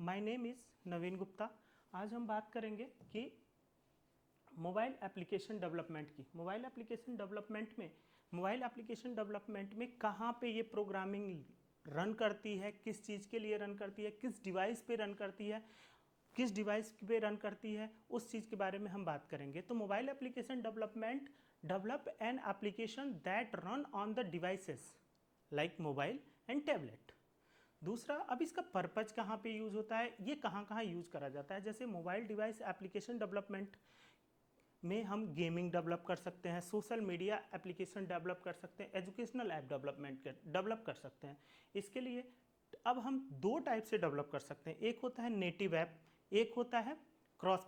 My name is नवीन गुप्ता। आज हम बात करेंगे कि मोबाइल एप्लीकेशन डेवलपमेंट की। मोबाइल एप्लीकेशन डेवलपमेंट में कहाँ पे ये प्रोग्रामिंग रन करती है, किस चीज़ के लिए रन करती है, किस डिवाइस पे रन करती है, किस डिवाइस पे रन करती है, उस चीज़ के बारे में हम बात करेंगे। तो mobile application development develop an application that run on the devices like mobile and tablet. दूसरा, अब इसका पर्पज कहाँ पे यूज़ होता है, ये कहाँ कहाँ यूज़ करा जाता है। जैसे मोबाइल डिवाइस एप्लीकेशन डेवलपमेंट में हम गेमिंग डेवलप कर सकते हैं, सोशल मीडिया एप्लीकेशन डेवलप कर सकते हैं, एजुकेशनल ऐप डेवलप कर सकते हैं। इसके लिए अब हम दो टाइप से डेवलप कर सकते हैं। एक होता है नेटिव ऐप, एक होता है क्रॉस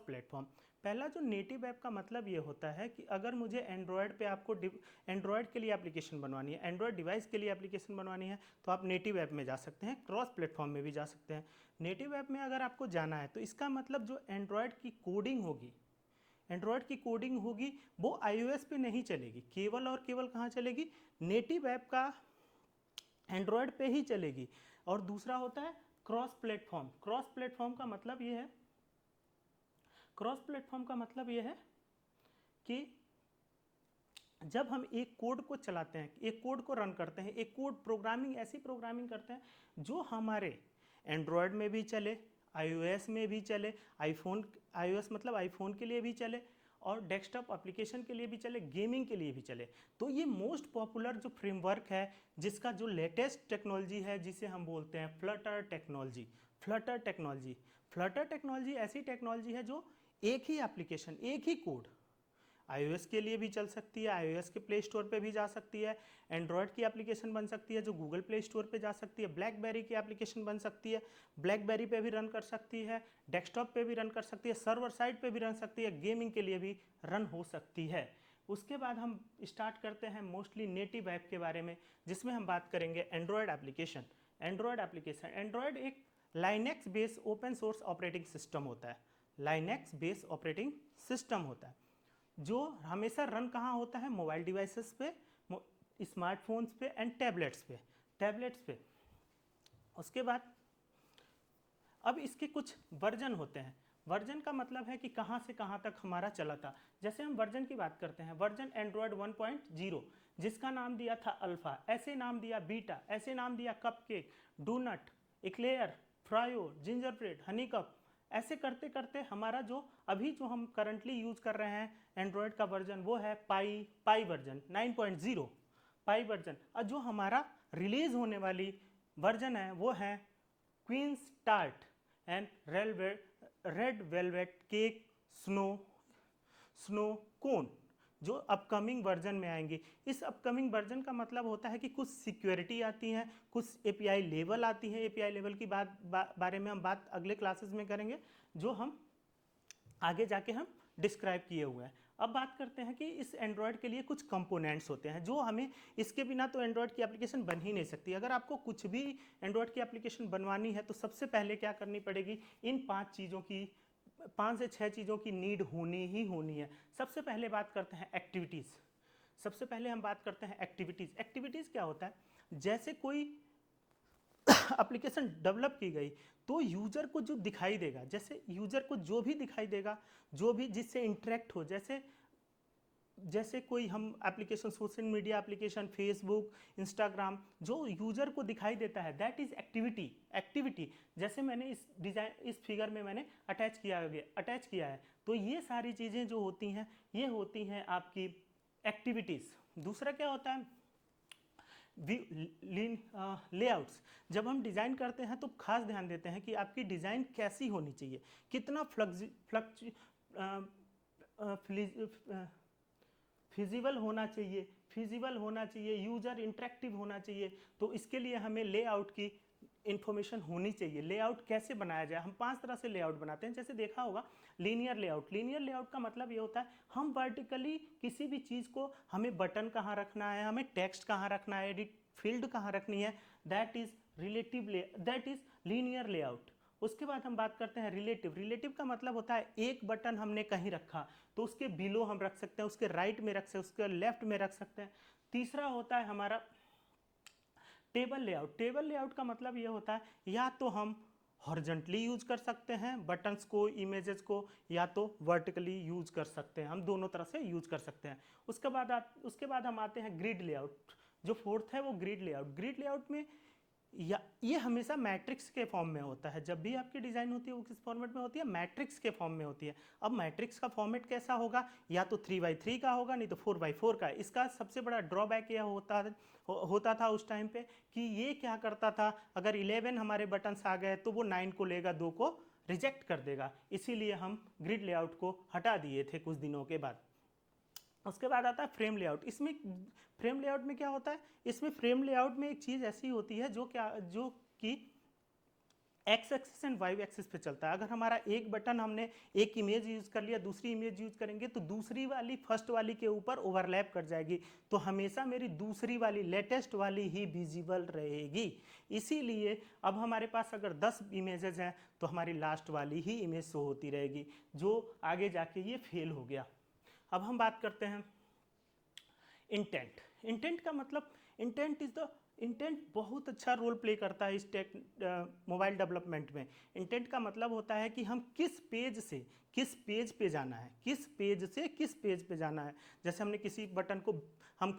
प्लेटफॉर्म। पहला जो नेटिव ऐप का मतलब ये होता है कि अगर मुझे एंड्रॉयड पे आपको एंड्रॉयड के लिए एप्लीकेशन बनवानी है, एंड्रॉयड डिवाइस के लिए एप्लीकेशन बनवानी है, तो आप नेटिव ऐप में जा सकते हैं, क्रॉस प्लेटफॉर्म में भी जा सकते हैं। नेटिव ऐप में अगर आपको जाना है तो इसका मतलब जो एंड्रॉयड की कोडिंग होगी वो iOS पे नहीं चलेगी, केवल और केवल कहाँ चलेगी, नेटिव ऐप का एंड्रॉयड पे ही चलेगी। और दूसरा होता है क्रॉस प्लेटफॉर्म का मतलब ये है कि जब हम एक कोड को चलाते हैं, एक कोड को रन करते हैं, एक कोड प्रोग्रामिंग ऐसी प्रोग्रामिंग करते हैं जो हमारे एंड्रॉयड में भी चले, iOS में भी चले, iOS मतलब आईफोन के लिए भी चले और डेस्कटॉप एप्लीकेशन के लिए भी चले, गेमिंग के लिए भी चले। तो ये मोस्ट पॉपुलर जो फ्रेमवर्क है, जिसका जो लेटेस्ट टेक्नोलॉजी है, जिसे हम बोलते हैं फ्लटर टेक्नोलॉजी ऐसी टेक्नोलॉजी है जो एक ही एप्लीकेशन, एक ही कोड iOS के लिए भी चल सकती है, iOS के प्ले स्टोर पे भी जा सकती है, एंड्रॉयड की एप्लीकेशन बन सकती है जो गूगल प्ले स्टोर पे जा सकती है, ब्लैकबेरी की एप्लीकेशन बन सकती है, ब्लैकबेरी पे भी रन कर सकती है, डेस्कटॉप पे भी रन कर सकती है, सर्वर साइड पे भी रन सकती है, गेमिंग के लिए भी रन हो सकती है। उसके बाद हम स्टार्ट करते हैं मोस्टली नेटिव ऐप के बारे में, जिसमें हम बात करेंगे एंड्रॉयड एप्लीकेशन। एंड्रॉयड एक Linux based open source operating system होता है, जो हमेशा रन कहाँ होता है, मोबाइल डिवाइसेस पे, स्मार्टफोन्स पे एंड टैबलेट्स पे। उसके बाद अब इसके कुछ वर्जन होते हैं। वर्जन का मतलब है कि कहाँ से कहाँ तक हमारा चला था। जैसे हम वर्जन की बात करते हैं, वर्जन एंड्रॉयड 1.0 जिसका नाम दिया था अल्फा, ऐसे नाम दिया बीटा, ऐसे नाम दिया cupcake, donut, eclair, froyo, gingerbread, honeycomb, ऐसे करते करते हमारा जो अभी जो हम करंटली यूज कर रहे हैं एंड्रॉयड का वर्जन, वो है पाई वर्जन 9.0 पाई वर्जन। और जो हमारा रिलीज होने वाली वर्जन है वो है queen's tart and red velvet cake snow cone, जो अपकमिंग वर्जन में आएंगी। इस अपकमिंग वर्जन का मतलब होता है कि कुछ सिक्योरिटी आती हैं, कुछ एपीआई लेवल आती हैं। एपीआई लेवल की बारे में हम बात अगले क्लासेस में करेंगे, जो हम आगे जाके हम डिस्क्राइब किए हुए हैं। अब बात करते हैं कि इस एंड्रॉयड के लिए कुछ कंपोनेंट्स होते हैं जो हमें, इसके बिना तो एंड्रॉयड की एप्लीकेशन बन ही नहीं सकती। अगर आपको कुछ भी एंड्रॉयड की एप्लीकेशन बनवानी है तो सबसे पहले क्या करनी पड़ेगी, इन 5 से 6 चीज़ों की नीड होनी ही होनी है। सबसे पहले बात करते हैं एक्टिविटीज़। एक्टिविटीज़ क्या होता है, जैसे कोई एप्लीकेशन डेवलप की गई तो यूजर को जो दिखाई देगा, जैसे यूजर को जो भी दिखाई देगा, जो भी जिससे इंटरेक्ट हो, जैसे कोई हम application, social media application, Facebook, Instagram, जो यूजर को दिखाई देता है, दैट इज एक्टिविटी। जैसे मैंने इस फिगर में मैंने अटैच किया है, तो ये सारी चीज़ें जो होती हैं, ये होती हैं आपकी एक्टिविटीज़। दूसरा क्या होता है, लेआउट्स। जब हम डिज़ाइन करते हैं तो खास ध्यान देते हैं कि आपकी डिज़ाइन कैसी होनी चाहिए, कितना फिजिबल होना चाहिए, यूजर इंटरेक्टिव होना चाहिए। तो इसके लिए हमें लेआउट की इन्फॉर्मेशन होनी चाहिए। लेआउट कैसे बनाया जाए, हम 5 तरह से लेआउट बनाते हैं। जैसे देखा होगा लीनियर लेआउट का मतलब ये होता है, हम वर्टिकली किसी भी चीज़ को, हमें बटन कहाँ रखना है, हमें टेक्स्ट कहाँ रखना है, एडिट फील्ड कहाँ रखनी है, दैट इज लीनियर लेआउट। उसके बाद हम बात करते हैं रिलेटिव का मतलब होता है एक बटन हमने कहीं रखा तो उसके बिलो हम रख सकते हैं, उसके राइट में रख सकते हैं, उसके लेफ्ट में रख सकते हैं। तीसरा होता है हमारा टेबल लेआउट का मतलब ये होता है या तो हम हॉरिजॉन्टली यूज कर सकते हैं बटन्स को, इमेजेस को, या तो वर्टिकली यूज कर सकते हैं, हम दोनों तरह से यूज कर सकते हैं। उसके बाद हम आते हैं ग्रिड लेआउट। जो फोर्थ है वो ग्रिड लेआउट। ग्रिड लेआउट में या ये हमेशा मैट्रिक्स के फॉर्म में होता है। जब भी आपकी डिज़ाइन होती है वो किस फॉर्मेट में होती है? मैट्रिक्स के फॉर्म में होती है। अब मैट्रिक्स का फॉर्मेट कैसा होगा? या तो 3x3 का होगा, नहीं तो 4x4 का। इसका सबसे बड़ा ड्रॉबैक यह होता था उस टाइम पे कि ये क्या करता था, अगर 11 हमारे बटन्स आ गए तो वो 9 को लेगा, 2 को रिजेक्ट कर देगा। इसीलिए हम ग्रिड लेआउट को हटा दिए थे कुछ दिनों के बाद। उसके बाद आता है फ्रेम लेआउट। इसमें फ्रेम लेआउट में क्या होता है? इसमें फ्रेम लेआउट में एक चीज़ ऐसी होती है जो कि X axis and Y axis पे चलता है। अगर हमारा एक बटन हमने एक इमेज यूज़ कर लिया, दूसरी इमेज यूज़ करेंगे तो दूसरी वाली फर्स्ट वाली के ऊपर ओवरलैप कर जाएगी, तो हमेशा मेरी दूसरी वाली लेटेस्ट वाली ही विजिबल रहेगी। इसीलिए अब हमारे पास अगर 10 इमेजेस हैं तो हमारी लास्ट वाली ही इमेज शो होती रहेगी, जो आगे जाके ये फेल हो गया। अब हम बात करते हैं इंटेंट। इंटेंट का मतलब, इंटेंट बहुत अच्छा रोल प्ले करता है इस मोबाइल डेवलपमेंट में। इंटेंट का मतलब होता है कि हम किस पेज से किस पेज पे जाना है, किस पेज से किस पेज पे जाना है। जैसे हमने किसी बटन को, हम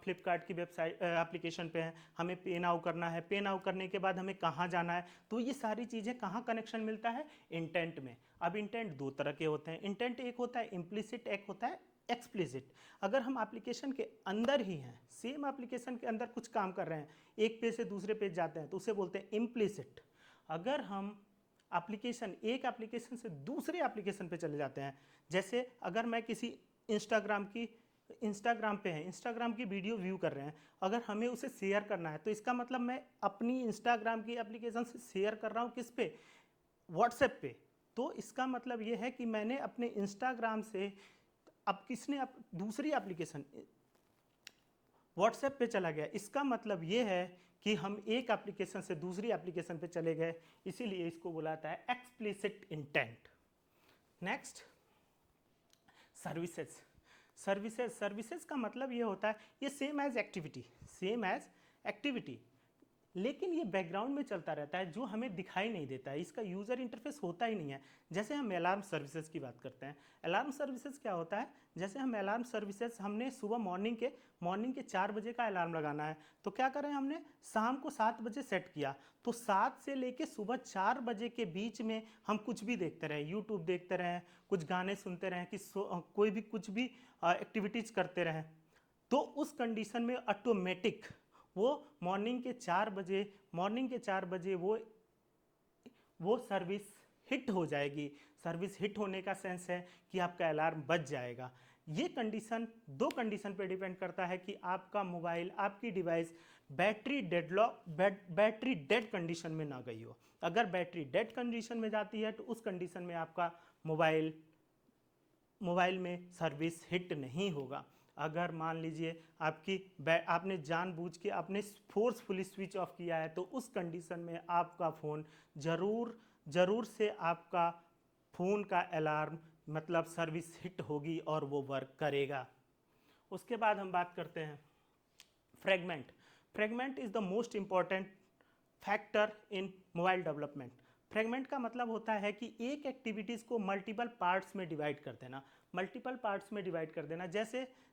फ्लिपकार्ट की वेबसाइट एप्लीकेशन पे हैं, हमें पे नाउ करना है, पे नाउ करने के बाद हमें कहाँ जाना है, तो ये सारी चीज़ें कहाँ कनेक्शन मिलता है? इंटेंट में। अब इंटेंट दो तरह के होते हैं। इंटेंट एक होता है इम्प्लिसिट, एक होता है एक्सप्लिसिट। अगर हम एप्लीकेशन के अंदर ही हैं, सेम एप्लीकेशन के अंदर कुछ काम कर रहे हैं, एक पेज से दूसरे पेज जाते हैं, तो उसे बोलते हैं इम्प्लिसिट। अगर हम एक एप्लीकेशन से दूसरे एप्लीकेशन पे चले जाते हैं, जैसे अगर मैं किसी इंस्टाग्राम पे हैं, इंस्टाग्राम की वीडियो व्यू कर रहे हैं, अगर हमें उसे शेयर करना है तो इसका मतलब मैं अपनी इंस्टाग्राम की एप्लीकेशन से शेयर कर रहा हूँ किस पे? व्हाट्सएप पे। तो इसका मतलब ये है कि मैंने अपने इंस्टाग्राम से दूसरी एप्लीकेशन व्हाट्सएप पे चला गया। इसका मतलब ये है कि हम एक एप्लीकेशन से दूसरी एप्लीकेशन पे चले गए, इसीलिए इसको बुलाता है explicit intent. Next, services. Services का मतलब ये होता है, ये सेम एज एक्टिविटी, लेकिन ये बैकग्राउंड में चलता रहता है, जो हमें दिखाई नहीं देता है, इसका यूज़र इंटरफेस होता ही नहीं है। जैसे हम अलार्म सर्विसेज की बात करते हैं। अलार्म सर्विसेज क्या होता है? जैसे हम अलार्म सर्विसेज, हमने सुबह मॉर्निंग के 4 बजे का अलार्म लगाना है, तो क्या करें, हमने शाम को 7 बजे सेट किया, तो 7 से लेके सुबह 4 बजे के बीच में हम कुछ भी देखते रहें, यूट्यूब देखते रहें, कुछ गाने सुनते रहें, कि कोई भी कुछ भी एक्टिविटीज़ करते रहें, तो उस कंडीशन में ऑटोमेटिक वो मॉर्निंग के 4 बजे वो सर्विस हिट हो जाएगी। सर्विस हिट होने का सेंस है कि आपका अलार्म बज जाएगा। ये कंडीशन 2 कंडीशन पे डिपेंड करता है कि आपका मोबाइल, आपकी डिवाइस बैटरी डेड कंडीशन में ना गई हो। अगर बैटरी डेड कंडीशन में जाती है तो उस कंडीशन में आपका मोबाइल में सर्विस हिट नहीं होगा। अगर मान लीजिए आपने जानबूझ के आपने फोर्सफुली स्विच ऑफ किया है, तो उस कंडीशन में आपका फ़ोन ज़रूर से आपका फ़ोन का अलार्म मतलब सर्विस हिट होगी और वो वर्क करेगा। उसके बाद हम बात करते हैं fragment. Fragment is the most important factor in mobile development. Fragment का मतलब होता है कि एक एक्टिविटीज़ को मल्टीपल पार्ट्स में डिवाइड कर देना।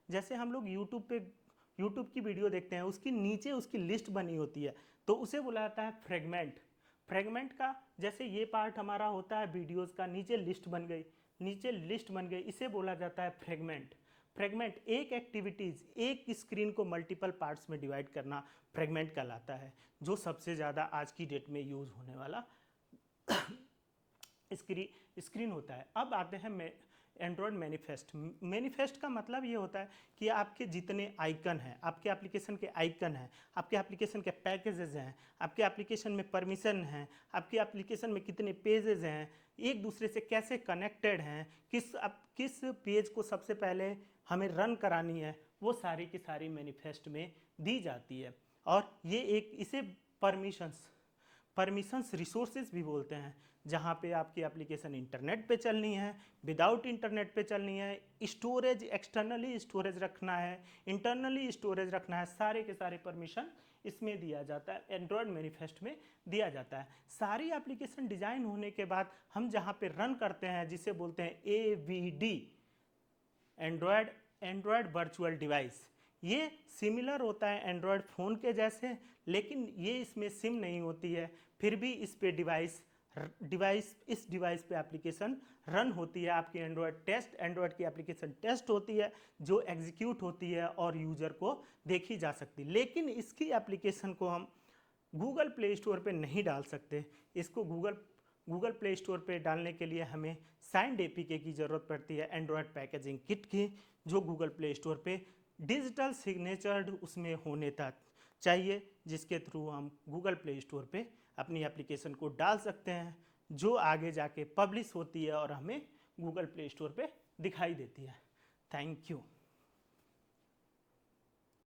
जैसे हम लोग यूट्यूब की वीडियो देखते हैं, उसकी नीचे उसकी लिस्ट बनी होती है, तो उसे बोला जाता है फ्रेगमेंट का। जैसे ये पार्ट हमारा होता है वीडियोस का, नीचे लिस्ट बन गई, इसे बोला जाता है फ्रेगमेंट। एक एक्टिविटीज़, एक स्क्रीन को मल्टीपल पार्ट्स में डिवाइड करना फ्रेगमेंट कहलाता है, जो सबसे ज़्यादा आज की डेट में यूज़ होने वाला स्क्रीन होता है। अब आते हैं एंड्रॉयड मैनिफेस्ट का मतलब ये होता है कि आपके जितने आइकन हैं, आपके एप्लीकेशन के आइकन हैं, आपके एप्लीकेशन के पैकेजेस हैं, आपके एप्लीकेशन में परमिशन हैं, आपके एप्लीकेशन में कितने पेजेस हैं, एक दूसरे से कैसे कनेक्टेड हैं, किस पेज को सबसे पहले हमें रन करानी है, वो सारी की सारी मैनिफेस्ट में दी जाती है। और इसे परमिशंस रिसोर्सेज भी बोलते हैं, जहाँ पे आपकी एप्लीकेशन इंटरनेट पे चलनी है, विदाउट इंटरनेट पे चलनी है, स्टोरेज एक्सटर्नली स्टोरेज रखना है, इंटरनली स्टोरेज रखना है, सारे के सारे परमिशन इसमें दिया जाता है, एंड्रॉयड मैनिफेस्ट में दिया जाता है। सारी एप्लीकेशन डिज़ाइन होने के बाद हम जहाँ पे रन करते हैं जिसे बोलते हैं AVD, एंड्रॉयड वर्चुअल डिवाइस। ये सिमिलर होता है एंड्रॉयड फ़ोन के जैसे, लेकिन ये इसमें सिम नहीं होती है, फिर भी इस पे इस डिवाइस पे एप्लीकेशन रन होती है। आपकी एंड्रॉयड की एप्लीकेशन टेस्ट होती है जो एग्जीक्यूट होती है और यूज़र को देखी जा सकती है। लेकिन इसकी एप्लीकेशन को हम गूगल प्ले स्टोर पे नहीं डाल सकते। इसको गूगल प्ले स्टोर पे डालने के लिए हमें साइंड APK की ज़रूरत पड़ती है, एंड्रॉयड पैकेजिंग किट की, जो गूगल प्ले स्टोर पे डिजिटल सिग्नेचर्ड उसमें होने तक चाहिए, जिसके थ्रू हम गूगल प्ले स्टोर पे अपनी एप्लीकेशन को डाल सकते हैं, जो आगे जाके पब्लिश होती है और हमें गूगल प्ले स्टोर पे दिखाई देती है। Thank you.